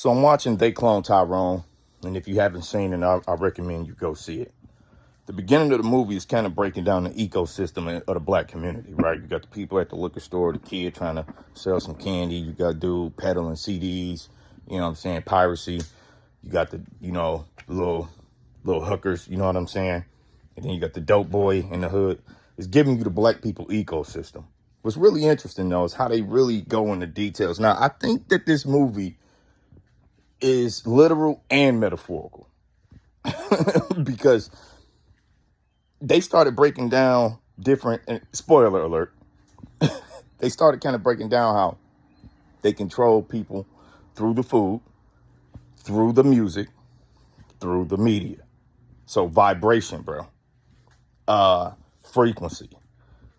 So I'm watching They Cloned Tyrone, and if you haven't seen it, I recommend you go see it. The beginning of the movie is kind of breaking down the ecosystem of the black community, right? You got the people at the liquor store, the kid trying to sell some candy. You got dude peddling CDs, you know what I'm saying, piracy. You got the, little hookers, you know what I'm saying? And then you got the dope boy in the hood. It's giving you the black people ecosystem. What's really interesting, though, is how they really go into details. Now, I think that this movie is literal and metaphorical because they started breaking down different, and spoiler alert, they started kind of breaking down how they control people through the food, through the music, through the media. So vibration, bro. Frequency.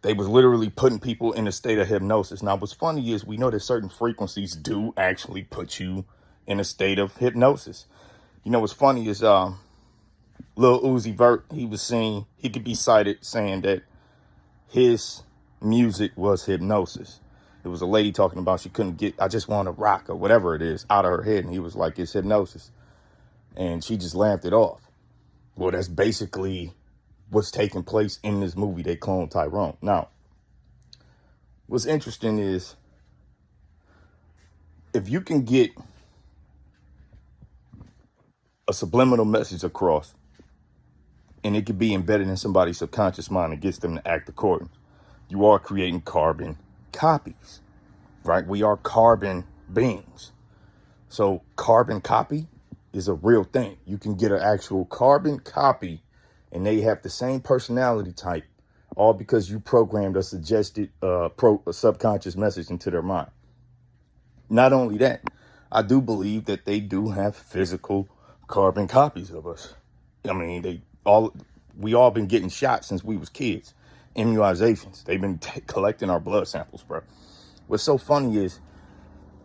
They was literally putting people in a state of hypnosis. Now, what's funny is we know that certain frequencies do actually put you in a state of hypnosis. You know, what's funny is Lil Uzi Vert, he could be cited saying that his music was hypnosis. It was a lady talking about she couldn't get, I just want to rock or whatever it is out of her head. And he was like, it's hypnosis. And she just laughed it off. Well, that's basically what's taking place in this movie, They Cloned Tyrone. Now, what's interesting is if you can get a subliminal message across and it could be embedded in somebody's subconscious mind and gets them to act according, you are creating carbon copies, right? We are carbon beings. So carbon copy is a real thing. You can get an actual carbon copy and they have the same personality type, all because you programmed a suggested a subconscious message into their mind. Not only that, I do believe that they do have physical carbon copies of us. I mean, we all been getting shots since we was kids. Immunizations. They've been collecting our blood samples, bro. What's so funny is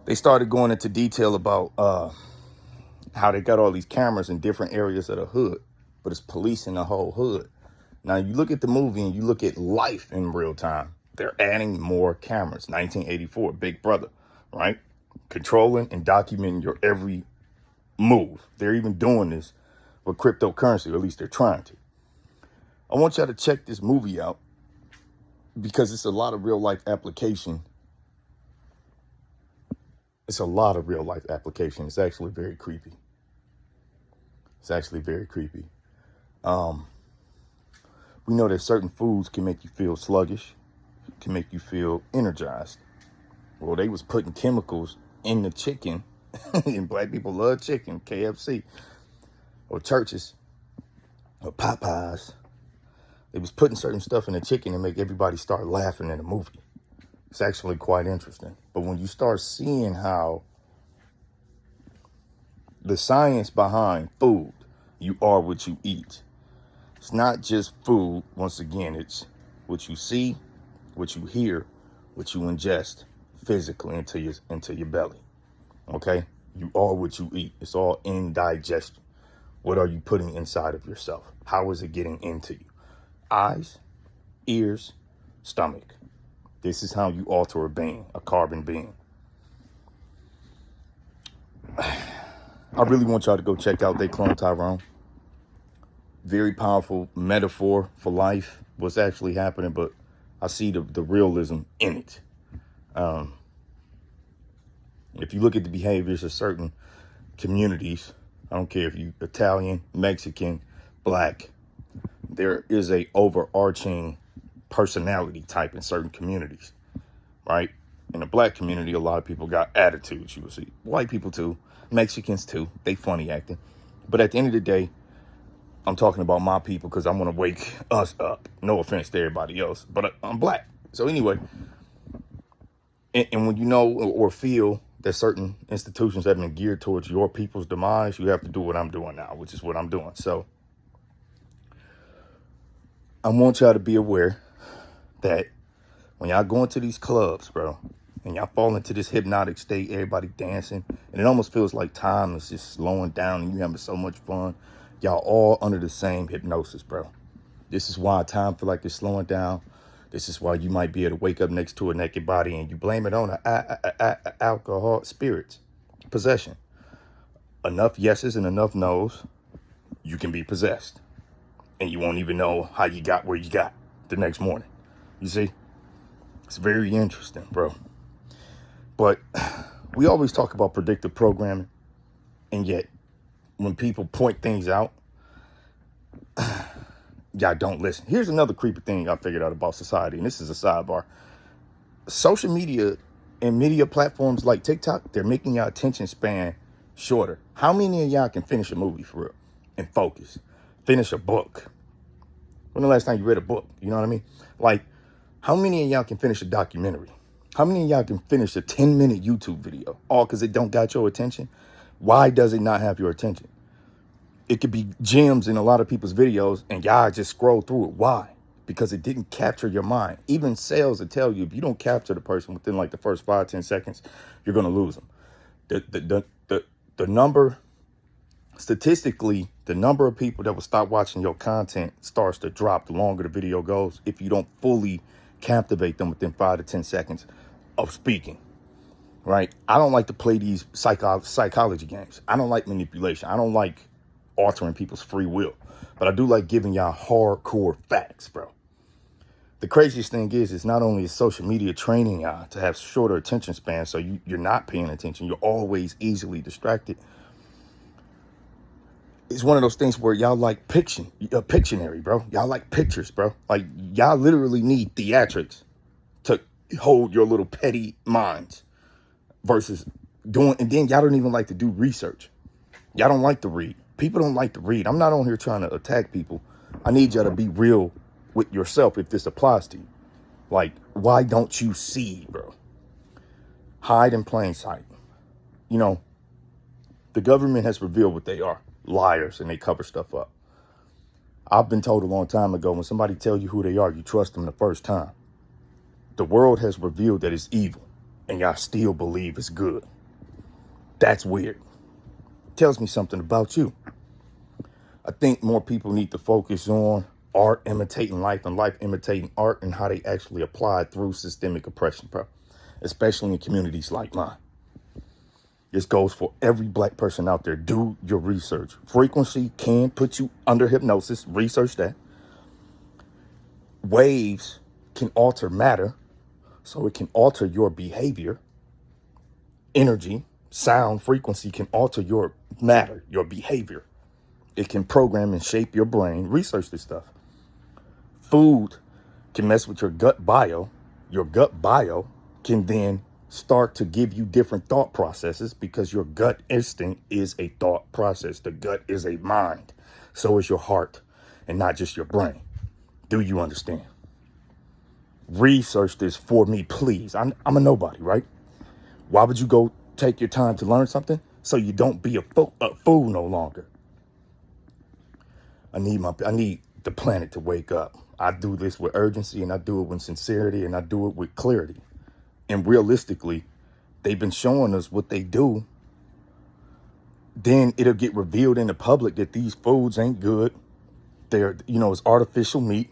they started going into detail about how they got all these cameras in different areas of the hood, but it's policing the whole hood. Now, you look at the movie and you look at life in real time. They're adding more cameras. 1984, Big Brother, right? Controlling and documenting your every move. They're even doing this with cryptocurrency, or at least they're trying to. I want y'all to check this movie out because it's a lot of real life application. It's a lot of real life application. It's actually very creepy. It's actually very creepy. We know that certain foods can make you feel sluggish, can make you feel energized. Well, they was putting chemicals in the chicken, and black people love chicken, KFC, or churches, or Popeyes. They was putting certain stuff in the chicken to make everybody start laughing in the movie. It's actually quite interesting. But when you start seeing how the science behind food, you are what you eat. It's not just food. Once again, it's what you see, what you hear, what you ingest physically into your belly. Okay? You are what you eat. It's all in digestion. What are you putting inside of yourself? How is it getting into you? Eyes, ears, stomach. This is how you alter a being, a carbon being. I really want y'all to go check out They Cloned Tyrone. Very powerful metaphor for life, what's actually happening, but I see the realism in it. If you look at the behaviors of certain communities, I don't care if you Italian, Mexican, black, there is a overarching personality type in certain communities, right? In the black community, a lot of people got attitudes, you will see. White people too, Mexicans too, they funny acting. But at the end of the day, I'm talking about my people because I want to wake us up. No offense to everybody else, but I'm black. So anyway, and when you know or feel that certain institutions have been geared towards your people's demise, you have to do what I'm doing now, which is what I'm doing. So I want y'all to be aware that when y'all go into these clubs, bro, and y'all fall into this hypnotic state, everybody dancing, and it almost feels like time is just slowing down and you having so much fun. Y'all all under the same hypnosis, bro. This is why time feel like it's slowing down. This is why you might be able to wake up next to a naked body and you blame it on alcohol, spirits, possession. enough yeses and enough nos, you can be possessed. And you won't even know how you got where you got the next morning. You see? It's very interesting, bro. But we always talk about predictive programming. And yet, when people point things out, y'all don't listen. Here's another creepy thing I figured out about society. And this is a sidebar. Social media and media platforms like TikTok, they're making your attention span shorter. How many of y'all can finish a movie for real and focus? Finish a book? When the last time you read a book? You know what I mean? Like, how many of y'all can finish a documentary? How many of y'all can finish a 10-minute YouTube video? All because it don't got your attention? Why does it not have your attention? It could be gems in a lot of people's videos and y'all just scroll through it. Why? Because it didn't capture your mind. Even sales will tell you, if you don't capture the person within like the first 5-10 seconds, you're going to lose them. The number, statistically, the number of people that will stop watching your content starts to drop the longer the video goes if you don't fully captivate them within 5 to 10 seconds of speaking, right? I don't like to play these psychology games. I don't like manipulation. I don't like altering people's free will, but I do like giving y'all hardcore facts, bro. The craziest thing is not only is social media training y'all to have shorter attention spans, so you're not paying attention, you're always easily distracted. It's one of those things where y'all like Pictionary, bro. Y'all like pictures, bro. Like, y'all literally need theatrics to hold your little petty minds versus doing, and then y'all don't even like to do research. Y'all don't like to read. People don't like to read. I'm not on here trying to attack people. I need y'all to be real with yourself if this applies to you. Like, why don't you see, bro? Hide in plain sight. You know, the government has revealed what they are. Liars, and they cover stuff up. I've been told a long time ago, when somebody tells you who they are, you trust them the first time. The world has revealed that it's evil, and y'all still believe it's good. That's weird. Tells me something about you. I think more people need to focus on art imitating life and life imitating art, and how they actually apply through systemic oppression, bro. Especially in communities like mine. This goes for every black person out there. Do your research. Frequency can put you under hypnosis. Research that. Waves can alter matter, so it can alter your behavior. Energy, sound, frequency can alter your matter, your behavior. It can program and shape your brain. Research this stuff. Food can mess with your gut bio. Your gut bio can then start to give you different thought processes, because your gut instinct is a thought process. The gut is a mind. So is your heart, and not just your brain. Do you understand? Research this for me, please. I'm a nobody, right? Why would you go take your time to learn something? So you don't be a fool no longer. I need the planet to wake up. I do this with urgency, and I do it with sincerity, and I do it with clarity. And realistically, they've been showing us what they do. Then it'll get revealed in the public that these foods ain't good. They're, it's artificial meat.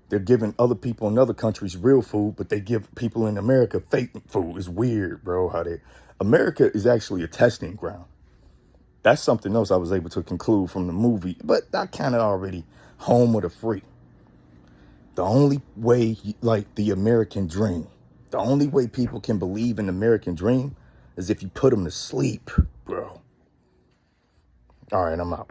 They're giving other people in other countries real food, but they give people in America fake food. It's weird, bro, America is actually a testing ground. That's something else I was able to conclude from the movie, but I kind of already home of the free. The only way, like the American dream, the only way people can believe in the American dream is if you put them to sleep, bro. All right, I'm out.